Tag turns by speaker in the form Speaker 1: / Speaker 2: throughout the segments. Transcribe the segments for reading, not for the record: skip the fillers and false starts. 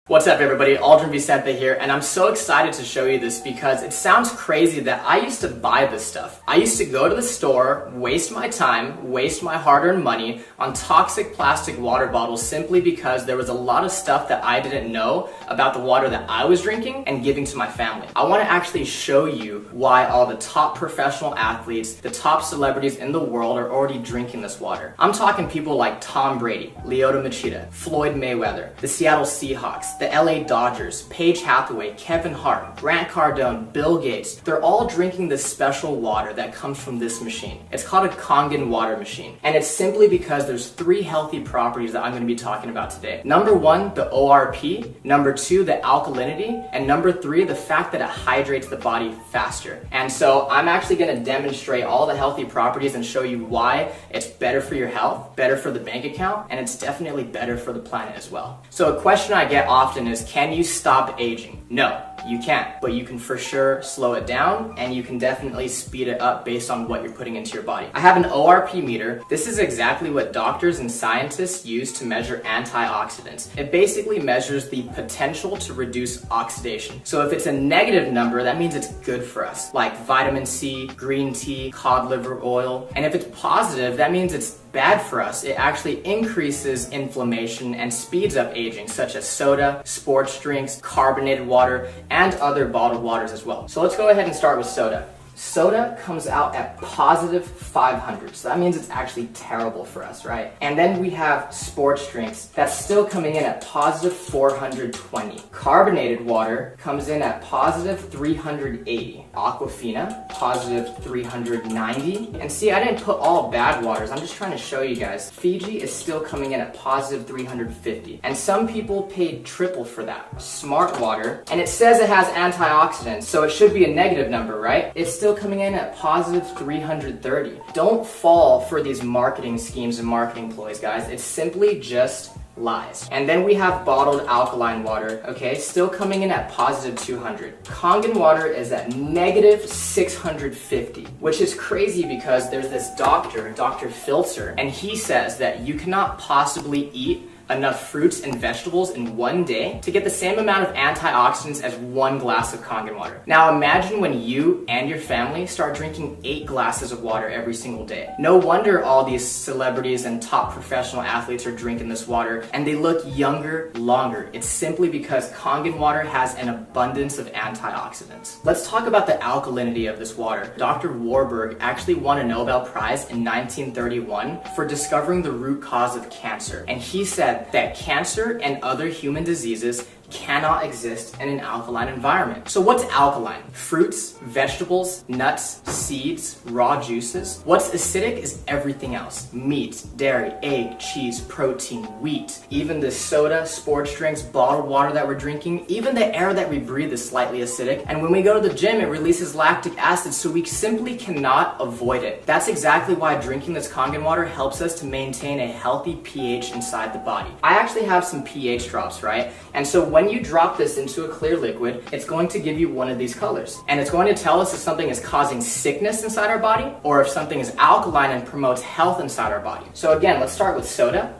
Speaker 1: What's up everybody, Aldrin Vicente here, and I'm so excited to show you this because it sounds crazy that I used to buy this stuff. I used to go to the store, waste my time, waste my hard-earned money on toxic plastic water bottles simply because there was a lot of stuff that I didn't know about the water that I was drinking and giving to my family. I want to actually show you why all the top professional athletes, the top celebrities in the world are already drinking this water. I'm talking people like Tom Brady, Lyoto Machida, Floyd Mayweather, the Seattle Seahawks, the LA Dodgers, Paige Hathaway, Kevin Hart, Grant Cardone, Bill Gates. They're all drinking this special water that comes from this machine. It's called a Kangen Water machine. And it's simply because there's 3 healthy properties that I'm going to be talking about today. Number 1, the ORP. Number 2, the alkalinity. And number 3, the fact that it hydrates the body faster. And so I'm actually going to demonstrate all the healthy properties and show you why it's better for your health, better for the bank account, and it's definitely better for the planet as well. So a question I get often is, can you stop aging? No, you can't, but you can for sure slow it down and you can definitely speed it up based on what you're putting into your body. I have an ORP meter. This is exactly what doctors and scientists use to measure antioxidants. It basically measures the potential to reduce oxidation. So if it's a negative number, that means it's good for us, like vitamin C, green tea, cod liver oil. And if it's positive, that means it's bad for us. It actually increases inflammation and speeds up aging, such as soda, sports drinks, carbonated water, and other bottled waters as well. So let's go ahead and start with soda. Soda comes out at positive 500, so that means it's actually terrible for us, right? And then we have sports drinks that's still coming in at positive 420. Carbonated water comes in at positive 380. Aquafina, positive 390. And see, I didn't put all bad waters, I'm just trying to show you guys. Fiji is still coming in at positive 350. And some people paid triple for that. Smart water, and it says it has antioxidants, so it should be a negative number, right? It's still coming in at positive 330. Don't fall for these marketing schemes and marketing ploys, guys. It's simply just lies. And then we have bottled alkaline water, okay, still coming in at positive 200. Kangen water is at negative 650, which is crazy because there's this doctor, Dr. Filter, and he says that you cannot possibly eat enough fruits and vegetables in one day to get the same amount of antioxidants as 1 glass of Kangen water. Now imagine when you and your family start drinking 8 glasses of water every single day. No wonder all these celebrities and top professional athletes are drinking this water and they look younger longer. It's simply because Kangen water has an abundance of antioxidants. Let's talk about the alkalinity of this water. Dr. Warburg actually won a Nobel Prize in 1931 for discovering the root cause of cancer, and he said that cancer and other human diseases cannot exist in an alkaline environment. So what's alkaline? Fruits, vegetables, nuts, seeds, raw juices. What's acidic is everything else. Meat, dairy, egg, cheese, protein, wheat. Even the soda, sports drinks, bottled water that we're drinking, even the air that we breathe is slightly acidic. And when we go to the gym, it releases lactic acid, so we simply cannot avoid it. That's exactly why drinking this Kangen water helps us to maintain a healthy pH inside the body. I actually have some pH drops, right? And so when you drop this into a clear liquid, it's going to give you one of these colors. And it's going to tell us if something is causing sickness inside our body or if something is alkaline and promotes health inside our body. So again, let's start with soda,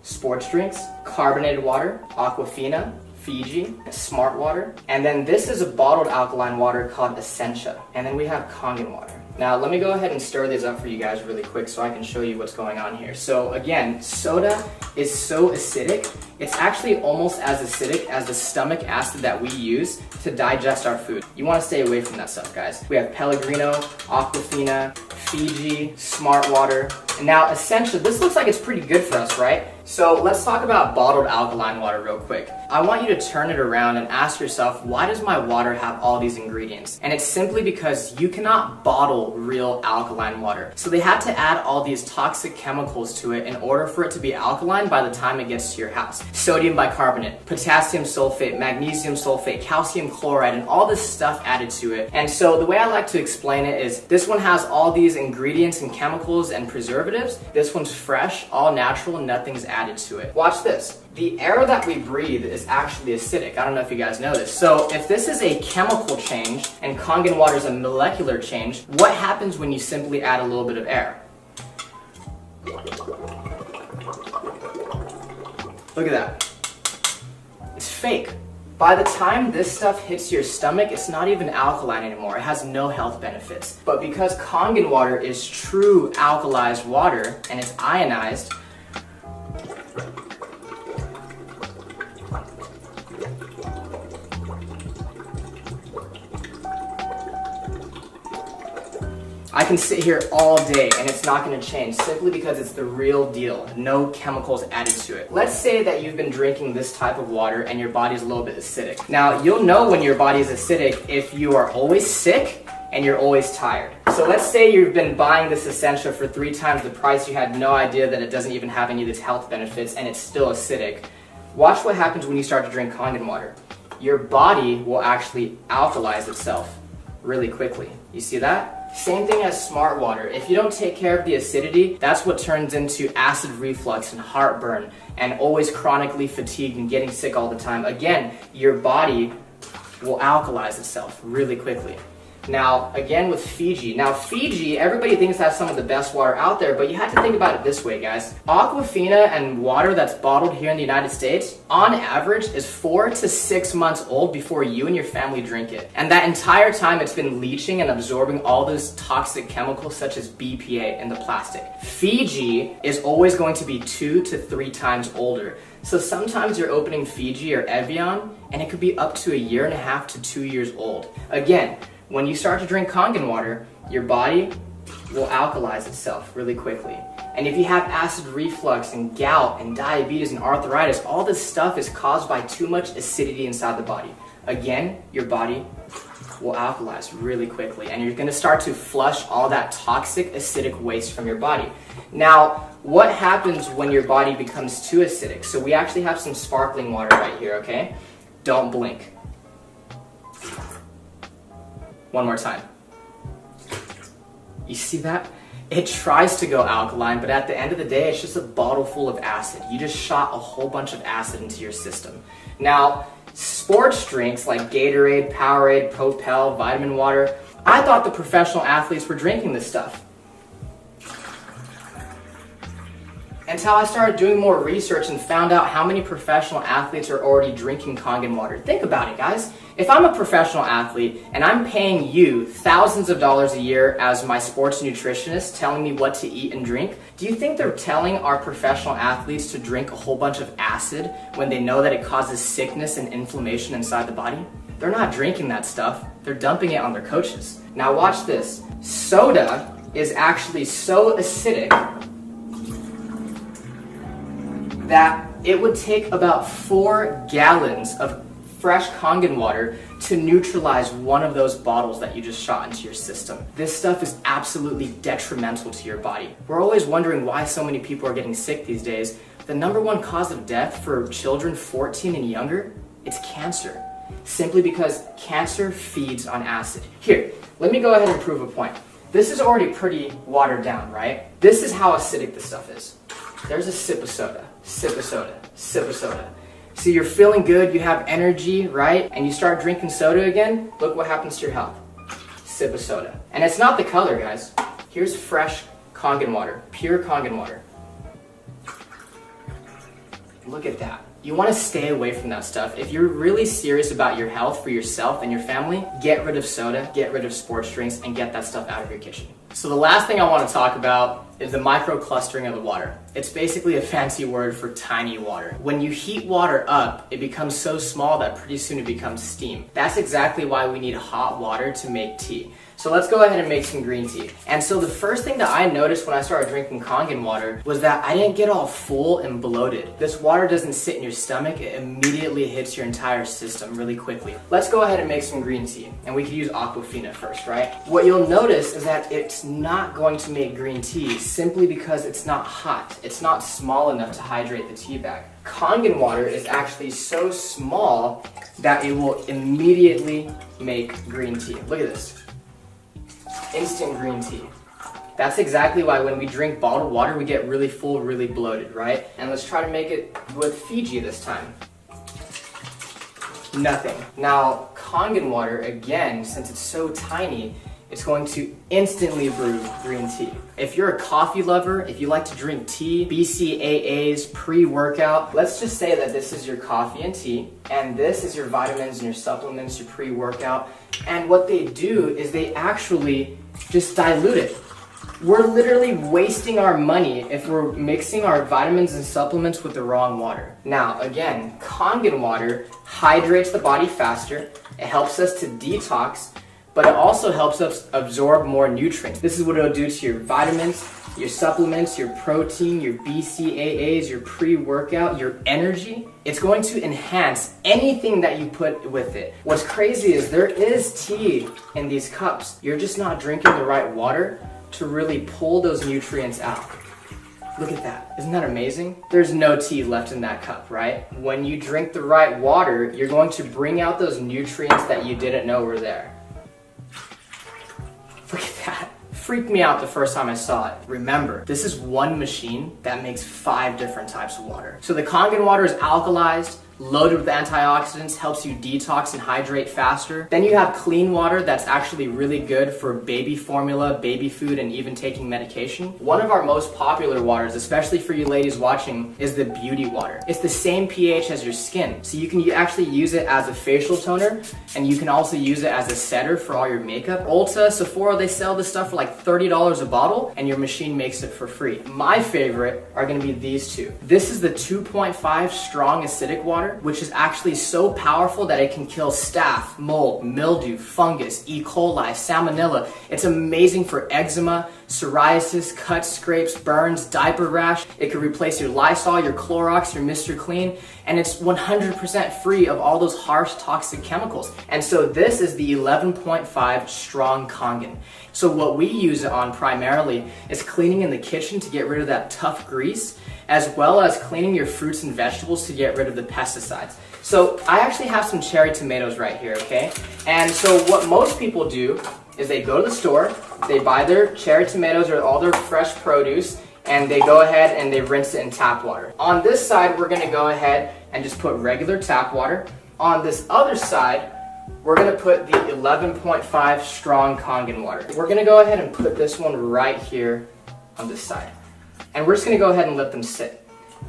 Speaker 1: sports drinks, carbonated water, Aquafina, Fiji, Smart water. And then this is a bottled alkaline water called Essentia. And then we have Kangen water. Now let me go ahead and stir these up for you guys really quick so I can show you what's going on here. So again, soda is so acidic, it's actually almost as acidic as the stomach acid that we use to digest our food. You want to stay away from that stuff, guys. We have Pellegrino, Aquafina, Fiji, Smart water, and now Essentia. This looks like it's pretty good for us, right? So let's talk about bottled alkaline water real quick. I want you to turn it around and ask yourself, why does my water have all these ingredients? And it's simply because you cannot bottle real alkaline water. So they had to add all these toxic chemicals to it in order for it to be alkaline by the time it gets to your house. Sodium bicarbonate, potassium sulfate, magnesium sulfate, calcium chloride, and all this stuff added to it. And so the way I like to explain it is this one has all these ingredients and chemicals and preservatives. This one's fresh, all natural, and nothing's added to it. Watch this. The air that we breathe is actually acidic. I don't know if you guys know this. So if this is a chemical change and Kangen water is a molecular change, what happens when you simply add a little bit of air? Look at that. It's fake. By the time this stuff hits your stomach, it's not even alkaline anymore. It has no health benefits. But because Kangen water is true alkalized water and it's ionized, I can sit here all day and it's not going to change simply because it's the real deal. No chemicals added to it. Let's say that you've been drinking this type of water and your body's a little bit acidic. Now, you'll know when your body is acidic if you are always sick and you're always tired. So let's say you've been buying this essential for 3 times the price. You had no idea that it doesn't even have any of its health benefits and it's still acidic. Watch what happens when you start to drink Kangen water. Your body will actually alkalize itself really quickly. You see that? Same thing as smart water. If you don't take care of the acidity, that's what turns into acid reflux and heartburn and always chronically fatigued and getting sick all the time. Again, your body will alkalize itself really quickly. Now, again with Fiji. Now, Fiji, everybody thinks that's some of the best water out there, but you have to think about it this way, guys. Aquafina and water that's bottled here in the United States, on average, is 4 to 6 months old before you and your family drink it. And that entire time, it's been leaching and absorbing all those toxic chemicals such as BPA in the plastic. Fiji is always going to be 2 to 3 times older. So sometimes you're opening Fiji or Evian, and it could be up to 1.5 to 2 years old. Again, when you start to drink Kangen water, your body will alkalize itself really quickly. And if you have acid reflux and gout and diabetes and arthritis, all this stuff is caused by too much acidity inside the body. Again, your body will alkalize really quickly and you're going to start to flush all that toxic acidic waste from your body. Now, what happens when your body becomes too acidic? So we actually have some sparkling water right here, okay? Don't blink. One more time. You see that? It tries to go alkaline, but at the end of the day, it's just a bottle full of acid. You just shot a whole bunch of acid into your system. Now, sports drinks like Gatorade, Powerade, Propel, vitamin water, I thought the professional athletes were drinking this stuff. Until I started doing more research and found out how many professional athletes are already drinking Kangen water. Think about it, guys. If I'm a professional athlete and I'm paying you thousands of dollars a year as my sports nutritionist telling me what to eat and drink, do you think they're telling our professional athletes to drink a whole bunch of acid when they know that it causes sickness and inflammation inside the body? They're not drinking that stuff. They're dumping it on their coaches. Now watch this. Soda is actually so acidic that it would take about 4 gallons of fresh Kangen water to neutralize one of those bottles that you just shot into your system. This stuff is absolutely detrimental to your body. We're always wondering why so many people are getting sick these days. The #1 cause of death for children 14 and younger, it's cancer. Simply because cancer feeds on acid. Here, let me go ahead and prove a point. This is already pretty watered down, right? This is how acidic this stuff is. There's a sip of soda, sip of soda, sip of soda. See, you're feeling good, you have energy, right? And you start drinking soda again, look what happens to your health. Sip of soda. And it's not the color, guys. Here's fresh Kangen water, pure Kangen water. Look at that. You want to stay away from that stuff. If you're really serious about your health for yourself and your family, get rid of soda, get rid of sports drinks, and get that stuff out of your kitchen. So the last thing I want to talk about is the microclustering of the water. It's basically a fancy word for tiny water. When you heat water up, it becomes so small that pretty soon it becomes steam. That's exactly why we need hot water to make tea. So let's go ahead and make some green tea. And so the first thing that I noticed when I started drinking Kangen water was that I didn't get all full and bloated. This water doesn't sit in your stomach, it immediately hits your entire system really quickly. Let's go ahead and make some green tea. And we could use Aquafina first, right? What you'll notice is that it's not going to make green tea simply because it's not hot. It's not small enough to hydrate the tea bag. Kangen water is actually so small that it will immediately make green tea. Look at this. Instant green tea. That's exactly why when we drink bottled water, we get really full, really bloated, right? And let's try to make it with Fiji this time. Nothing. Now, Kangen water, again, since it's so tiny, it's going to instantly brew green tea. If you're a coffee lover, if you like to drink tea, BCAAs, pre-workout, let's just say that this is your coffee and tea, and this is your vitamins and your supplements, your pre-workout, and what they do is they actually just dilute it. We're literally wasting our money if we're mixing our vitamins and supplements with the wrong water. Now, again, Kangen water hydrates the body faster, it helps us to detox, but it also helps us absorb more nutrients. This is what it'll do to your vitamins, your supplements, your protein, your BCAAs, your pre-workout, your energy. It's going to enhance anything that you put with it. What's crazy is there is tea in these cups. You're just not drinking the right water to really pull those nutrients out. Look at that. Isn't that amazing? There's no tea left in that cup, right? When you drink the right water, you're going to bring out those nutrients that you didn't know were there. Look at that. Freaked me out the first time I saw it. Remember, this is one machine that makes 5 different types of water. So the Kangen water is alkalized, loaded with antioxidants, helps you detox and hydrate faster. Then you have clean water that's actually really good for baby formula, baby food, and even taking medication. One of our most popular waters, especially for you ladies watching, is the beauty water. It's the same pH as your skin, so you can actually use it as a facial toner, and you can also use it as a setter for all your makeup. Ulta, Sephora, they sell this stuff for like $30 a bottle, and your machine makes it for free. My favorite are gonna be these two. This is the 2.5 strong acidic water, which is actually so powerful that it can kill staph, mold, mildew, fungus, E. coli, salmonella. It's amazing for eczema, psoriasis, cuts, scrapes, burns, diaper rash. It can replace your Lysol, your Clorox, your Mr. Clean, and it's 100% free of all those harsh toxic chemicals. And so this is the 11.5 strong Kangen. So what we use it on primarily is cleaning in the kitchen to get rid of that tough grease, as well as cleaning your fruits and vegetables to get rid of the pesticides. So I actually have some cherry tomatoes right here, okay? And so what most people do is they go to the store, they buy their cherry tomatoes or all their fresh produce, and they go ahead and they rinse it in tap water. On this side, we're gonna go ahead and just put regular tap water. On this other side, we're gonna put the 11.5 strong Kangen water. We're gonna go ahead and put this one right here on this side. And we're just gonna go ahead and let them sit.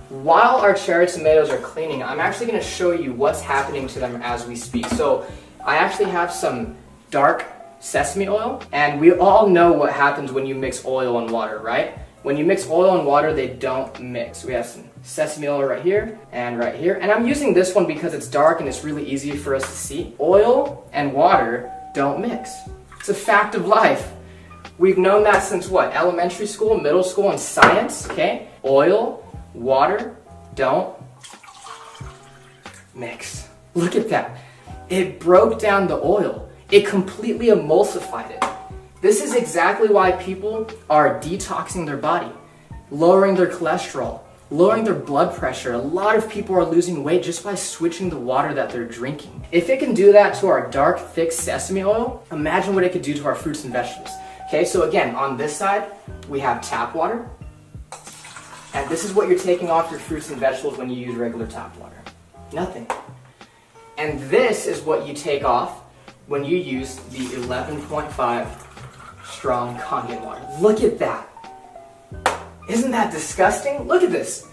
Speaker 1: While our cherry tomatoes are cleaning, I'm actually gonna show you what's happening to them as we speak. So I actually have some dark sesame oil, and we all know what happens when you mix oil and water, right? When you mix oil and water, they don't mix. We have some sesame oil right here and right here. And I'm using this one because it's dark and it's really easy for us to see. Oil and water don't mix. It's a fact of life. We've known that since what? Elementary school, middle school, and science, okay? Oil, water, don't mix. Look at that. It broke down the oil. It completely emulsified it. This is exactly why people are detoxing their body, lowering their cholesterol, lowering their blood pressure. A lot of people are losing weight just by switching the water that they're drinking. If it can do that to our dark, thick sesame oil, imagine what it could do to our fruits and vegetables. Okay, so again, on this side, we have tap water. And this is what you're taking off your fruits and vegetables when you use regular tap water. Nothing. And this is what you take off when you use the 11.5 strong Kangen water. Look at that. Isn't that disgusting? Look at this.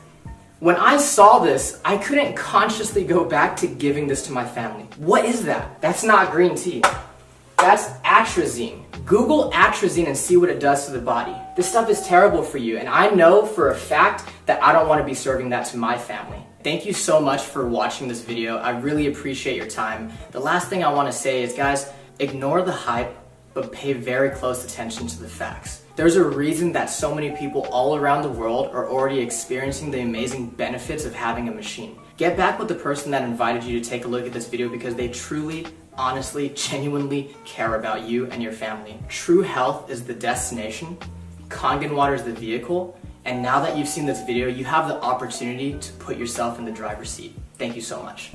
Speaker 1: When I saw this, I couldn't consciously go back to giving this to my family. What is that? That's not green tea. That's atrazine. Google atrazine and see what it does to the body. This stuff is terrible for you, and I know for a fact that I don't want to be serving that to my family. Thank you so much for watching this video. I really appreciate your time. The last thing I want to say is, guys, ignore the hype, but pay very close attention to the facts. There's a reason that so many people all around the world are already experiencing the amazing benefits of having a machine. Get back with the person that invited you to take a look at this video because they truly, honestly, genuinely care about you and your family. True health is the destination, Kangen water is the vehicle, and now that you've seen this video, you have the opportunity to put yourself in the driver's seat. Thank you so much.